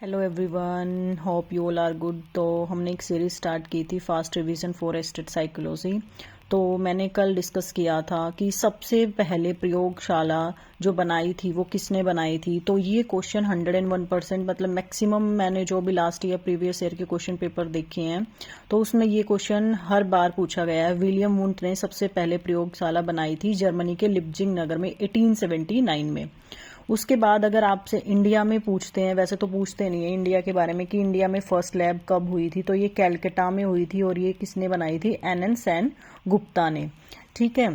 Hello everyone, hope you all are good. तो हमने एक सीरीज स्टार्ट की थी fast revision for estate psychology. तो मैंने कल डिस्कस किया था कि सबसे पहले प्रयोगशाला जो बनाई थी वो किसने बनाई थी। तो ये क्वेश्चन 101% मतलब मैक्सिमम मैंने जो भी लास्ट ईयर प्रीवियस ईयर के क्वेश्चन पेपर देखे हैं तो उसमें ये क्वेश्चन हर बार पूछा गया है। विलियम वुंट ने सबसे पहले प्रयोगशाला बनाई थी जर्मनी के लिप्जिंग नगर में 1879 में। उसके बाद अगर आपसे इंडिया में पूछते हैं, वैसे तो पूछते नहीं है इंडिया के बारे में कि इंडिया में फर्स्ट लैब कब हुई थी, तो ये कैलकाटा में हुई थी और ये किसने बनाई थी, एन सेन गुप्ता ने। ठीक है।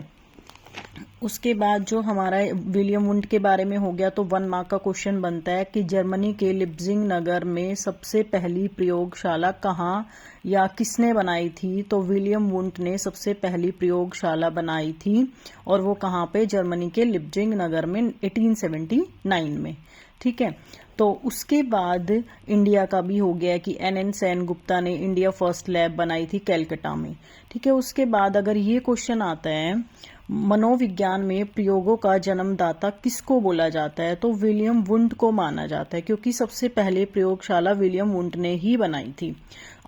उसके बाद जो हमारा विलियम वुंट के बारे में हो गया तो 1 मार्क का क्वेश्चन बनता है कि जर्मनी के लिप्जिंग नगर में सबसे पहली प्रयोगशाला कहाँ या किसने बनाई थी। तो विलियम वुंट ने सबसे पहली प्रयोगशाला बनाई थी और वो कहाँ पे, जर्मनी के लिप्जिंग नगर में 1879 में। ठीक है। तो उसके बाद इंडिया का भी हो गया कि एन सेन गुप्ता ने इंडिया फर्स्ट लैब बनाई थी कैलकाटा में। ठीक है। उसके बाद अगर ये क्वेश्चन आता है मनोविज्ञान में प्रयोगों का जन्मदाता किसको बोला जाता है, तो विलियम वुंट को माना जाता है क्योंकि सबसे पहले प्रयोगशाला विलियम वुंट ने ही बनाई थी।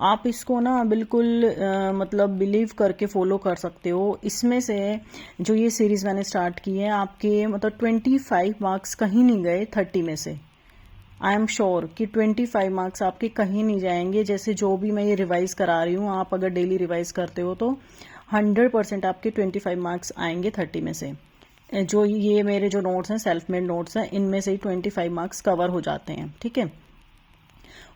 आप इसको ना बिल्कुल मतलब बिलीव करके फॉलो कर सकते हो। इसमें से जो ये सीरीज मैंने स्टार्ट की है आपके मतलब 25 मार्क्स कहीं नहीं गए 30 में से। आई एम श्योर कि 25 मार्क्स आपके कहीं नहीं जाएंगे। जैसे जो भी मैं ये रिवाइज करा रही हूँ, आप अगर डेली रिवाइज करते हो तो 100% आपके 25 मार्क्स आएंगे 30 में से। जो ये मेरे जो नोट्स हैं, सेल्फ मेड नोट्स हैं, इनमें से ही 25 मार्क्स कवर हो जाते हैं। ठीक है।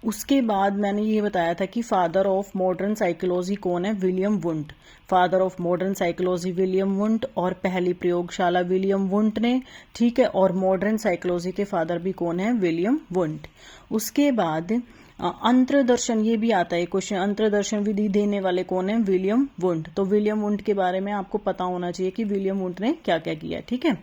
उसके बाद मैंने ये बताया था कि फादर ऑफ मॉडर्न साइकोलॉजी कौन है, William Wundt. Father of modern psychology William Wundt और पहली प्रयोगशाला विलियम वुंट ने। ठीक है। और मॉडर्न साइकोलॉजी के फादर भी कौन है, विलियम वुंट। उसके बाद अंतर्दर्शन, ये भी आता है क्वेश्चन, अंतर्दर्शन विधि देने वाले कौन है, विलियम वुंट। तो विलियम वुंट के बारे में आपको पता होना चाहिए कि विलियम वुंट ने क्या क्या किया। ठीक है।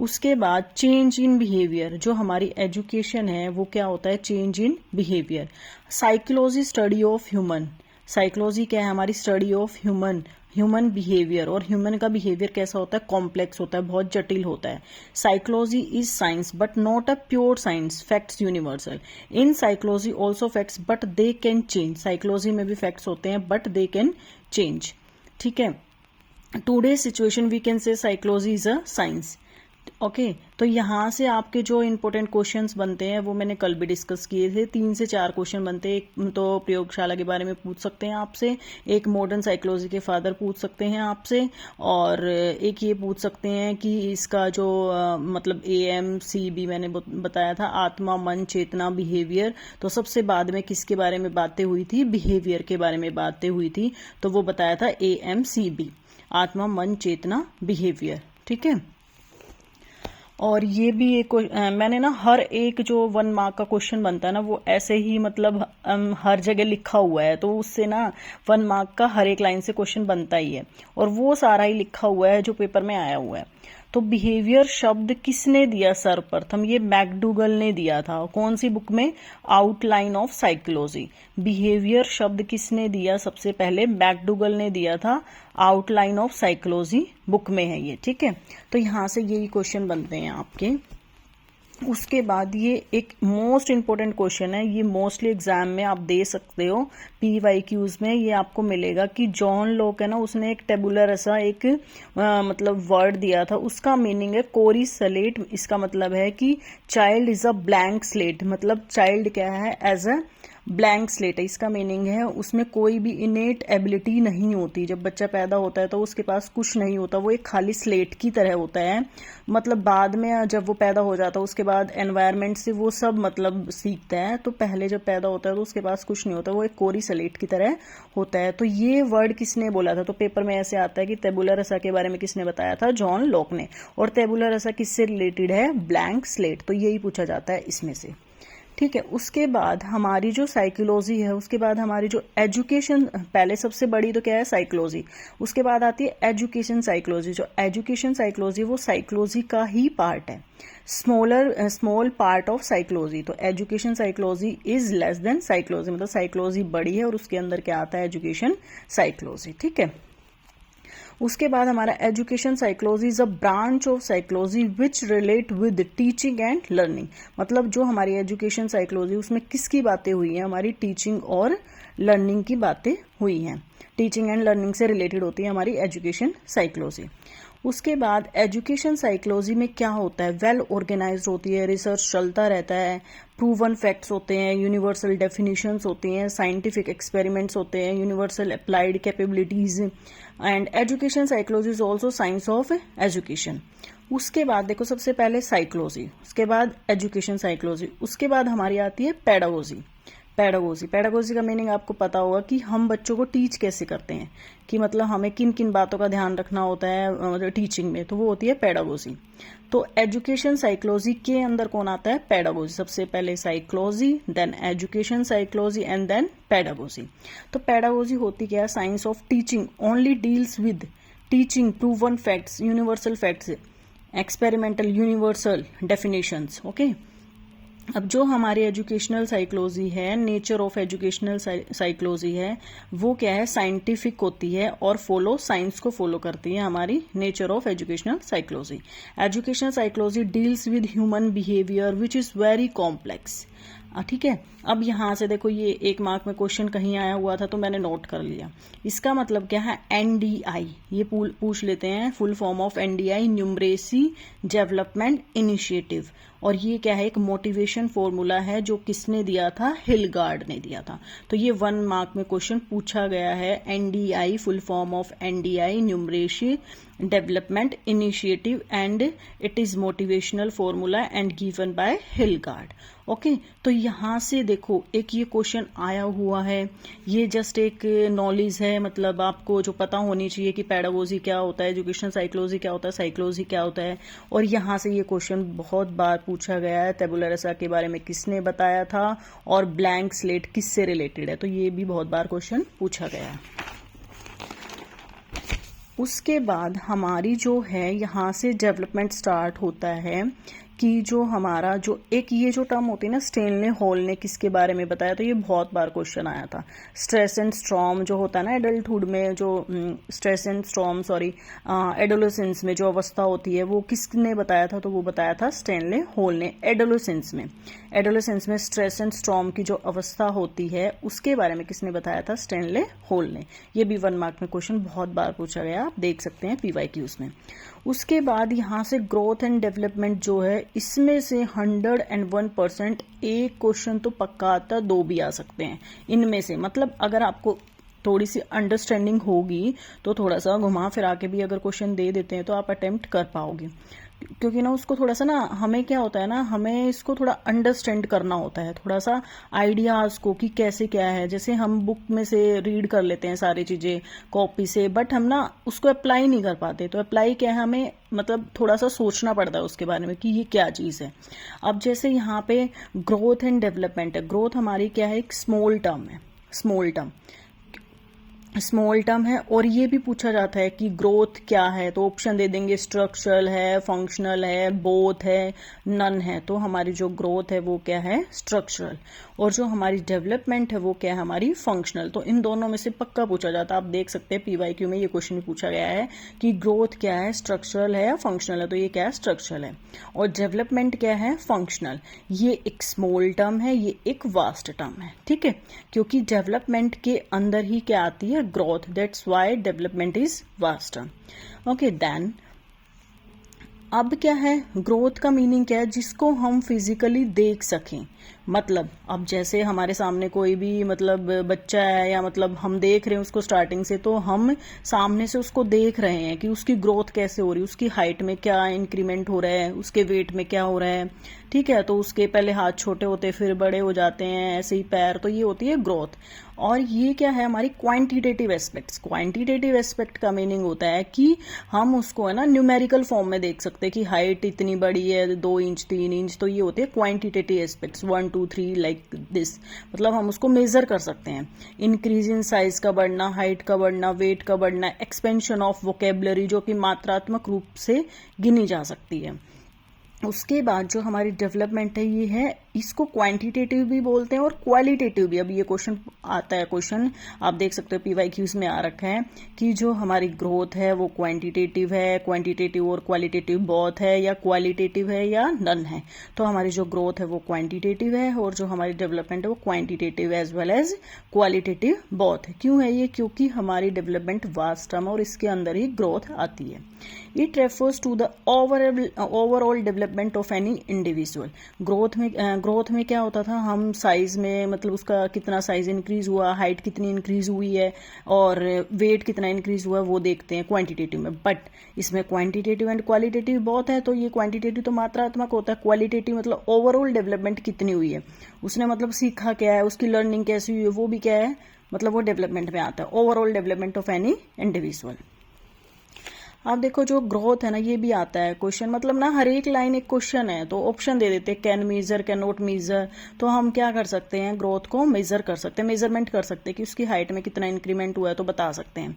उसके बाद चेंज इन बिहेवियर, जो हमारी एजुकेशन है वो क्या होता है, change in behaviour. Psychology study of human, psychology क्या है, हमारी स्टडी ऑफ ह्यूमन बिहेवियर। और ह्यूमन का बिहेवियर कैसा होता है, कॉम्प्लेक्स होता है, बहुत जटिल होता है। Psychology is science but not a pure science, facts universal. In psychology also facts but they can change, psychology में भी फैक्ट्स होते हैं बट दे कैन चेंज। ठीक है। Today situation we can say psychology is a science. Okay. तो यहाँ से आपके जो इंपॉर्टेंट क्वेश्चंस बनते हैं वो मैंने कल भी डिस्कस किए थे। 3 से 4 क्वेश्चन बनते हैं। एक तो प्रयोगशाला के बारे में पूछ सकते हैं आपसे, एक मॉडर्न साइकोलॉजी के फादर पूछ सकते हैं आपसे, और एक ये पूछ सकते हैं कि इसका जो मतलब AMCB मैंने बताया था, आत्मा मन चेतना बिहेवियर। तो सबसे बाद में किसके बारे में बातें हुई थी, बिहेवियर के बारे में बातें हुई थी। तो वो बताया था AMCB, आत्मा मन चेतना बिहेवियर। ठीक है। और ये भी एक मैंने ना हर एक जो 1 मार्क का क्वेश्चन बनता है ना वो ऐसे ही मतलब हर जगह लिखा हुआ है, तो उससे ना 1 मार्क का हर एक लाइन से क्वेश्चन बनता ही है और वो सारा ही लिखा हुआ है जो पेपर में आया हुआ है। तो बिहेवियर शब्द किसने दिया सर्वप्रथम, ये मैकडूगल ने दिया था। कौन सी बुक में, आउटलाइन ऑफ साइकोलॉजी। बिहेवियर शब्द किसने दिया सबसे पहले, मैकडूगल ने दिया था, आउटलाइन ऑफ साइकोलॉजी बुक में है ये। ठीक है। तो यहाँ से यही क्वेश्चन बनते हैं आपके। उसके बाद ये एक मोस्ट इंपोर्टेंट क्वेश्चन है, ये मोस्टली एग्जाम में आप दे सकते हो PYQs में। ये आपको मिलेगा कि जॉन लॉक है ना, उसने एक टेबुलर ऐसा एक मतलब वर्ड दिया था, उसका मीनिंग है कोरी सलेट। इसका मतलब है कि child is a blank slate, मतलब चाइल्ड क्या है, एज अ ब्लैंक स्लेट है। इसका मीनिंग है उसमें कोई भी इनेट एबिलिटी नहीं होती। जब बच्चा पैदा होता है तो उसके पास कुछ नहीं होता, वो एक खाली स्लेट की तरह होता है। मतलब बाद में जब वो पैदा हो जाता है उसके बाद एनवायरनमेंट से वो सब मतलब सीखता है, तो पहले जब पैदा होता है तो उसके पास कुछ नहीं होता, वो एक कोरी स्लेट की तरह होता है। तो ये वर्ड किसने बोला था, तो पेपर में ऐसे आता है कि टेबुलर रसा के बारे में किसने बताया था, जॉन लॉक ने। और टेबुलर रसा किससे रिलेटेड है, ब्लैंक स्लेट। तो यही पूछा जाता है इसमें से। ठीक है। उसके बाद हमारी जो साइकोलॉजी है, उसके बाद हमारी जो एजुकेशन, पहले सबसे बड़ी तो क्या है, साइकोलॉजी। उसके बाद आती है एजुकेशन साइकोलॉजी। जो एजुकेशन साइकोलॉजी वो साइकोलॉजी का ही पार्ट है, स्मॉल पार्ट ऑफ साइकोलॉजी। तो education psychology is less than psychology, मतलब साइकोलॉजी बड़ी है और उसके अंदर क्या आता है, एजुकेशन साइकोलॉजी। ठीक है। उसके बाद हमारा education psychology is a branch of psychology which relate with teaching and learning. मतलब जो हमारी एजुकेशन साइकोलॉजी उसमें किसकी बातें हुई हैं, हमारी टीचिंग और लर्निंग की बातें हुई हैं। टीचिंग एंड लर्निंग से रिलेटेड होती है हमारी एजुकेशन साइकोलॉजी। उसके बाद एजुकेशन साइकोलॉजी में क्या होता है, वेल ऑर्गेनाइज्ड होती है, रिसर्च चलता रहता है, प्रूवन फैक्ट्स होते हैं, यूनिवर्सल डेफिनेशंस होती हैं, साइंटिफिक एक्सपेरिमेंट्स होते हैं, universal applied capabilities and education psychology is also science of education. उसके बाद देखो सबसे पहले साइकोलॉजी, उसके बाद एजुकेशन साइकोलॉजी, उसके बाद हमारी आती है पेडागोजी। पेडागोजी का मीनिंग आपको पता होगा कि हम बच्चों को टीच कैसे करते हैं, कि मतलब हमें किन किन बातों का ध्यान रखना होता है मतलब टीचिंग में, तो वो होती है पेडागोजी। तो एजुकेशन साइकोलॉजी के अंदर कौन आता है, पेडागोजी। सबसे पहले psychology, then education psychology and then pedagogy. तो पेडागोजी होती क्या है, science of teaching, only deals with teaching proven facts, universal facts, experimental universal definitions. Okay, अब जो हमारी एजुकेशनल साइकोलॉजी है, नेचर ऑफ एजुकेशनल साइकोलॉजी है, वो क्या है, साइंटिफिक होती है और साइंस को फॉलो करती है हमारी nature of educational psychology. Educational psychology deals with human behaviour which is very complex. ठीक है, अब यहां से देखो ये 1 मार्क में क्वेश्चन कहीं आया हुआ था तो मैंने नोट कर लिया। इसका मतलब क्या है, एनडीआई, ये पूछ लेते हैं, full form of NDI, numeracy development initiative. और ये क्या है, एक मोटिवेशन फॉर्मूला है जो किसने दिया था, हिलगार्ड ने दिया था। तो ये 1 मार्क में क्वेश्चन पूछा गया है, NDI, full form of NDI, numeracy development initiative and it is motivational formula and given by Hilgard. Okay, तो यहां से देखो एक ये क्वेश्चन आया हुआ है, ये जस्ट एक नॉलेज है, मतलब आपको जो पता होनी चाहिए कि पेडागोजी क्या होता है, एजुकेशनल साइकोलॉजी क्या होता है, साइकोलॉजी क्या होता है। और यहां से ये क्वेश्चन बहुत बार पूछा गया है, टेबुलर रसा के बारे में किसने बताया था और ब्लैंक स्लेट किससे रिलेटेड है, तो ये भी बहुत बार क्वेश्चन पूछा गया है। उसके बाद हमारी जो है यहाँ से डेवलपमेंट स्टार्ट होता है कि जो हमारा जो एक ये जो टर्म होती है ना, स्टेनले हॉल ने किसके बारे में बताया, तो ये बहुत बार क्वेश्चन आया था। स्ट्रेस एंड स्ट्रॉम जो होता है ना एडल्टहुड में, जो स्ट्रेस एंड स्ट्रॉम एडोलेसेंस में जो अवस्था होती है, वो किसने बताया था, तो वो बताया था स्टेनले हॉल ने। एडोलेसेंस में स्ट्रेस एंड स्ट्रॉम की जो अवस्था होती है उसके बारे में किसने बताया था, स्टेनले हॉल ने। ये भी 1 मार्क में क्वेश्चन बहुत बार पूछा गया, आप देख सकते हैं PYQs में। उसके बाद यहाँ से ग्रोथ एंड डेवलपमेंट जो है, इसमें से 101% एक क्वेश्चन तो पक्का आता, 2 भी आ सकते हैं इनमें से। मतलब अगर आपको थोड़ी सी अंडरस्टैंडिंग होगी तो थोड़ा सा घुमा फिरा के भी अगर क्वेश्चन दे देते हैं तो आप अटेम्प्ट कर पाओगे, क्योंकि ना उसको थोड़ा सा ना, हमें क्या होता है ना, हमें इसको थोड़ा अंडरस्टैंड करना होता है, थोड़ा सा आइडियाज को कि कैसे क्या है। जैसे हम बुक में से रीड कर लेते हैं सारी चीजें कॉपी से, बट हम ना उसको अप्लाई नहीं कर पाते। तो अप्लाई क्या है, हमें मतलब थोड़ा सा सोचना पड़ता है उसके बारे में कि ये क्या चीज है। अब जैसे यहाँ पे ग्रोथ एंड डेवलपमेंट है, ग्रोथ हमारी क्या है, एक स्मॉल टर्म है और ये भी पूछा जाता है कि ग्रोथ क्या है, तो ऑप्शन दे देंगे, स्ट्रक्चरल है, फंक्शनल है, बोथ है, नन है। तो हमारी जो ग्रोथ है वो क्या है, स्ट्रक्चरल, और जो हमारी डेवलपमेंट है वो क्या है, हमारी फंक्शनल। तो इन दोनों में से पक्का पूछा जाता है। आप देख सकते हैं PYQ में ये क्वेश्चन भी पूछा गया है कि ग्रोथ क्या है, स्ट्रक्चरल है या फंक्शनल है, तो ये क्या है, स्ट्रक्चरल है। और डेवलपमेंट क्या है, फंक्शनल। ये एक स्मॉल टर्म है, ये एक वास्ट टर्म है, ठीक है, क्योंकि डेवलपमेंट के अंदर ही क्या आती है, growth. That's why development is vast term. Okay, then अब क्या है, ग्रोथ का मीनिंग क्या है, जिसको हम फिजिकली देख सकें। मतलब अब जैसे हमारे सामने कोई भी मतलब बच्चा है, या मतलब हम देख रहे हैं उसको स्टार्टिंग से, तो हम सामने से उसको देख रहे हैं कि उसकी ग्रोथ कैसे हो रही है, उसकी हाइट में क्या इंक्रीमेंट हो रहा है, उसके वेट में क्या हो रहा है, ठीक है। तो उसके पहले हाथ छोटे होते फिर बड़े हो जाते हैं, ऐसे ही पैर, तो ये होती है ग्रोथ। और ये क्या है, हमारी क्वांटिटेटिव एस्पेक्ट्स। क्वांटिटेटिव एस्पेक्ट का मीनिंग होता है कि हम उसको है ना न्यूमेरिकल फॉर्म में देख सकते हैं कि हाइट इतनी बड़ी है, 2 इंच 3 इंच, तो ये होते हैं क्वांटिटेटिव एस्पेक्ट्स, 1 2 3 लाइक दिस। मतलब हम उसको मेजर कर सकते हैं। इंक्रीज इन साइज का बढ़ना, हाइट का बढ़ना, वेट का बढ़ना, एक्सपेंशन ऑफ वोकेबलरी जो कि मात्रात्मक रूप से गिनी जा सकती है। उसके बाद जो हमारी डेवलपमेंट है ये है, इसको क्वांटिटेटिव भी बोलते हैं और क्वालिटेटिव भी। अब ये क्वेश्चन आता है, क्वेश्चन आप देख सकते हो PYQs में आ रखा है कि जो हमारी ग्रोथ है वो क्वांटिटेटिव है, क्वांटिटेटिव और क्वालिटेटिव बोथ है, या क्वालिटेटिव है या नन है। तो हमारी जो ग्रोथ है वो क्वांटिटेटिव है और जो हमारी डेवलपमेंट है वो quantitative as well as qualitative both है। क्यों है ये? क्योंकि हमारी डेवलपमेंट वास्ट टर्म और इसके अंदर ही ग्रोथ आती है। It refers to the overall development of any individual. Growth में क्या होता था, हम साइज में मतलब उसका कितना साइज इंक्रीज हुआ, हाइट कितनी इंक्रीज हुई है और वेट कितना इंक्रीज हुआ वो देखते हैं क्वांटिटेटिव में। बट इसमें क्वांटिटेटिव एंड क्वालिटेटिव बहुत है। तो ये क्वांटिटेटिव तो मात्रात्मक होता है, क्वालिटेटिव मतलब ओवरऑल डेवलपमेंट कितनी हुई है, उसने मतलब सीखा क्या है, उसकी लर्निंग कैसी हुई है, वो भी क्या है, मतलब वो डेवलपमेंट में आता है, overall development of any individual. आप देखो जो ग्रोथ है ना, ये भी आता है क्वेश्चन, मतलब ना हर एक लाइन एक क्वेश्चन है तो ऑप्शन दे देते हैं, can measure, can not measure. तो हम क्या कर सकते हैं, ग्रोथ को मेजर कर सकते हैं, मेजरमेंट कर सकते हैं कि उसकी हाइट में कितना इंक्रीमेंट हुआ है। तो बता सकते हैं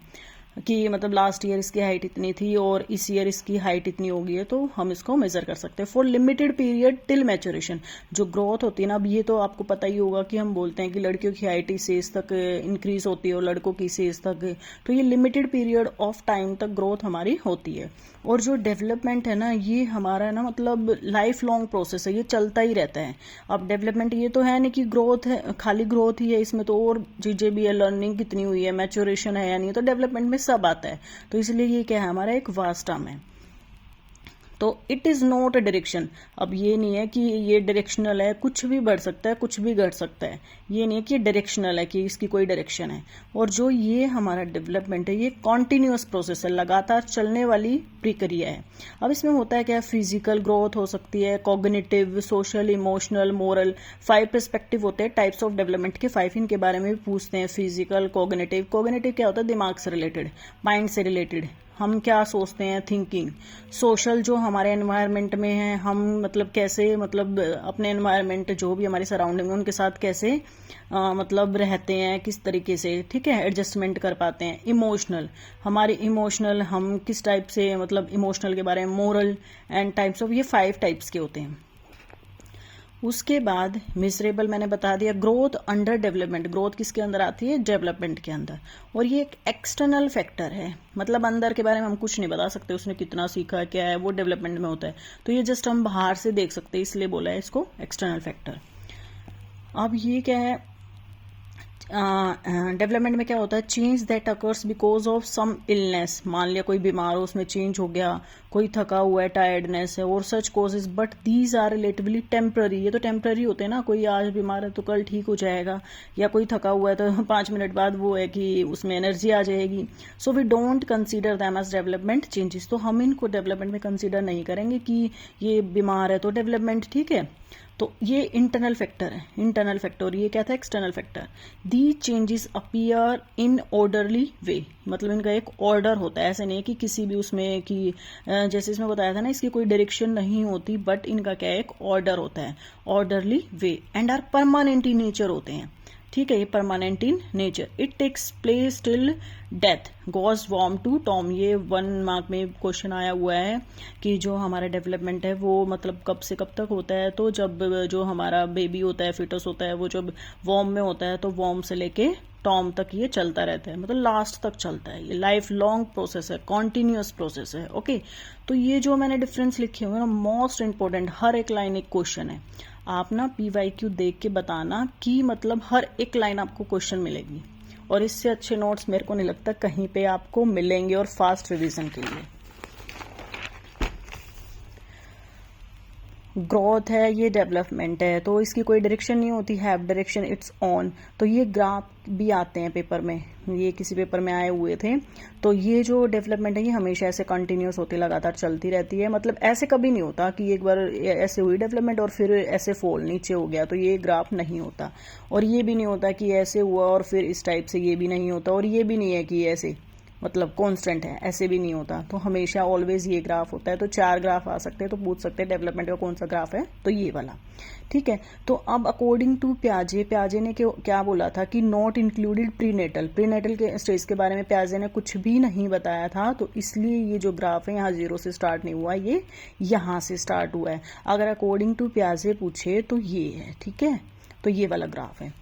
कि मतलब लास्ट ईयर इसकी हाइट इतनी थी और इस ईयर इसकी हाइट इतनी हो गई है, तो हम इसको मेजर कर सकते हैं। For limited period till maturation, जो ग्रोथ होती है ना, अब ये तो आपको पता ही होगा कि हम बोलते हैं कि लड़कियों की हाइट इस एज तक इंक्रीज होती है और लड़कों की इस एज तक, तो ये लिमिटेड पीरियड ऑफ टाइम तक ग्रोथ हमारी होती है। और जो डेवलपमेंट है ना, ये हमारा ना मतलब लाइफ लॉन्ग प्रोसेस है, ये चलता ही रहता है। अब डेवलपमेंट ये तो है नहीं कि ग्रोथ है, खाली ग्रोथ ही है, इसमें तो और चीजें भी है, लर्निंग कितनी हुई है, मैच्योरेशन है या नहीं, तो डेवलपमेंट में सब आता है। तो इसलिए ये क्या है, हमारा एक वास्ट टर्म है। तो it is not a direction. अब ये नहीं है कि ये डायरेक्शनल है, कुछ भी बढ़ सकता है, कुछ भी घट सकता है। ये नहीं है कि डायरेक्शनल है कि इसकी कोई डायरेक्शन है। और जो ये हमारा डेवलपमेंट है, ये कॉन्टिन्यूअस प्रोसेस है, लगातार चलने वाली प्रक्रिया है। अब इसमें होता है क्या, फिजिकल ग्रोथ हो सकती है, cognitive, social, emotional, moral, 5 perspective होते हैं टाइप्स ऑफ डेवलपमेंट के। 5 इनके बारे में भी पूछते हैं, फिजिकल, कॉग्निटिव। कॉग्निटिव क्या होता है, दिमाग से रिलेटेड, माइंड से रिलेटेड, हम क्या सोचते हैं, थिंकिंग। सोशल जो हमारे एनवायरनमेंट में है, हम मतलब कैसे मतलब अपने एनवायरनमेंट जो भी हमारे सराउंडिंग में उनके साथ कैसे मतलब रहते हैं, किस तरीके से, ठीक है, एडजस्टमेंट कर पाते हैं। इमोशनल, हमारी इमोशनल, हम किस टाइप से मतलब इमोशनल के बारे में। मोरल एंड टाइप्स ऑफ, ये 5 टाइप्स के होते हैं। उसके बाद मिसरेबल मैंने बता दिया। ग्रोथ अंडर डेवलपमेंट, ग्रोथ किसके अंदर आती है, डेवलपमेंट के अंदर। और ये एक एक्सटर्नल फैक्टर है, मतलब अंदर के बारे में हम कुछ नहीं बता सकते, उसने कितना सीखा क्या है, वो डेवलपमेंट में होता है। तो ये जस्ट हम बाहर से देख सकते हैं, इसलिए बोला है इसको एक्सटर्नल फैक्टर। अब ये क्या है, डेवलपमेंट में क्या होता है, change that occurs because of some illness. मान लिया कोई बीमार हो, उसमें चेंज हो गया, कोई थका हुआ है, टायर्डनेस है, और such causes, but these are relatively temporary. ये तो टेम्पररी होते हैं ना, कोई आज बीमार है तो कल ठीक हो जाएगा, या कोई थका हुआ है तो 5 मिनट बाद वो है कि उसमें एनर्जी आ जाएगी। So we don't consider them as development changes. तो हम इनको डेवलपमेंट में कंसीडर नहीं करेंगे कि ये बीमार है तो डेवलपमेंट, ठीक है। तो ये इंटरनल फैक्टर है, इंटरनल फैक्टर। ये क्या था, external factor. The changes appear in orderly way, मतलब इनका एक ऑर्डर होता है, ऐसे नहीं है कि किसी भी उसमें कि जैसे इसमें बताया था ना, इसकी कोई डायरेक्शन नहीं होती, बट इनका क्या है, एक ऑर्डर होता है, orderly way, and are permanent in nature होते हैं, ठीक है, ये permanent in nature. It takes place till death goes वॉर्म टू टॉम। ये 1 मार्क में क्वेश्चन आया हुआ है कि जो हमारा डेवलपमेंट है वो मतलब कब से कब तक होता है, तो जब जो हमारा बेबी होता है, फिटस होता है, वो जब वॉर्म में होता है, तो वॉर्म से लेके टॉम तक ये चलता रहता है, मतलब लास्ट तक चलता है। ये लाइफ लॉन्ग प्रोसेस है, कॉन्टिन्यूअस प्रोसेस है, ओके। तो ये जो मैंने डिफरेंस लिखे हुए ना, मोस्ट इंपॉर्टेंट, हर एक लाइन एक क्वेश्चन है। आप ना PYQ देख के बताना कि मतलब हर एक लाइन आपको क्वेश्चन मिलेगी, और इससे अच्छे नोट्स मेरे को नहीं लगता कहीं पे आपको मिलेंगे, और फास्ट रिवीजन के लिए। ग्रोथ है, ये डेवलपमेंट है, तो इसकी कोई डायरेक्शन नहीं होती, हैव डायरेक्शन इट्स ऑन। तो ये ग्राफ भी आते हैं पेपर में, ये किसी पेपर में आए हुए थे। तो ये जो डेवलपमेंट है ये हमेशा ऐसे कंटिन्यूस होती, लगातार चलती रहती है, मतलब ऐसे कभी नहीं होता कि एक बार ऐसे हुई डेवलपमेंट और फिर ऐसे फॉल नीचे हो गया, तो ये ग्राफ नहीं होता। और ये भी नहीं होता कि ऐसे हुआ और फिर इस टाइप से, ये भी नहीं होता। और ये भी नहीं है कि ऐसे, मतलब कांस्टेंट है, ऐसे भी नहीं होता। तो हमेशा ऑलवेज ये ग्राफ होता है। तो 4 ग्राफ आ सकते हैं, तो पूछ सकते हैं डेवलपमेंट का कौन सा ग्राफ है, तो ये वाला। ठीक है। तो अब अकॉर्डिंग टू प्याजे ने क्या बोला था कि नॉट इंक्लूडेड प्रीनेटल के स्टेज के बारे में प्याजे ने कुछ भी नहीं बताया था। तो इसलिए ये जो ग्राफ है यहाँ 0 से स्टार्ट नहीं हुआ, ये यहाँ से स्टार्ट हुआ है। अगर अकॉर्डिंग टू प्याजे पूछे तो ये है। ठीक है, तो ये वाला ग्राफ है।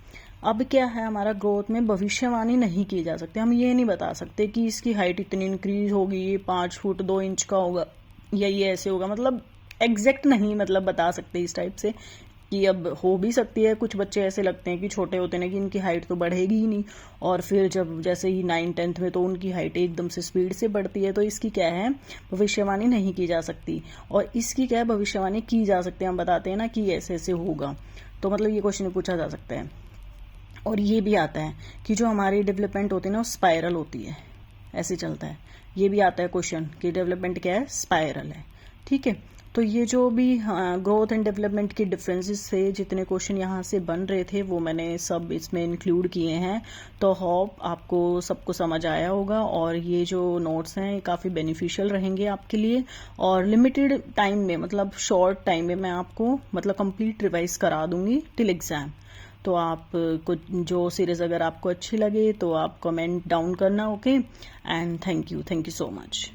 अब क्या है, हमारा ग्रोथ में भविष्यवाणी नहीं की जा सकती। हम ये नहीं बता सकते कि इसकी हाइट इतनी इंक्रीज होगी, ये 5 फुट 2 इंच का होगा, या ये ऐसे होगा, मतलब एग्जैक्ट नहीं मतलब बता सकते इस टाइप से कि अब हो भी सकती है। कुछ बच्चे ऐसे लगते हैं कि छोटे होते हैं कि इनकी हाइट तो बढ़ेगी ही नहीं, और फिर जब जैसे ही 9th-10th में तो उनकी हाइट एकदम से स्पीड से बढ़ती है। तो इसकी क्या है, भविष्यवाणी नहीं की जा सकती। और इसकी क्या है, भविष्यवाणी की जा सकती है। हम बताते हैं ना कि ऐसे ऐसे होगा, तो मतलब ये क्वेश्चन पूछा जा सकता है। और ये भी आता है कि जो हमारी डेवलपमेंट होती है ना, वो स्पाइरल होती है, ऐसे चलता है। ये भी आता है क्वेश्चन कि डेवलपमेंट क्या है, स्पाइरल है। ठीक है। तो ये जो भी ग्रोथ एंड डेवलपमेंट के डिफरेंसेस थे, जितने क्वेश्चन यहाँ से बन रहे थे, वो मैंने सब इसमें इंक्लूड किए हैं। तो होप आपको सबको समझ आया होगा, और ये जो नोट्स हैं ये काफ़ी बेनिफिशियल रहेंगे आपके लिए। और लिमिटेड टाइम में, मतलब शॉर्ट टाइम में मैं आपको मतलब कंप्लीट रिवाइज करा दूंगी टिल एग्जाम। तो आप कुछ जो सीरीज अगर आपको अच्छी लगे तो आप कमेंट डाउन करना। Okay, and thank you so much.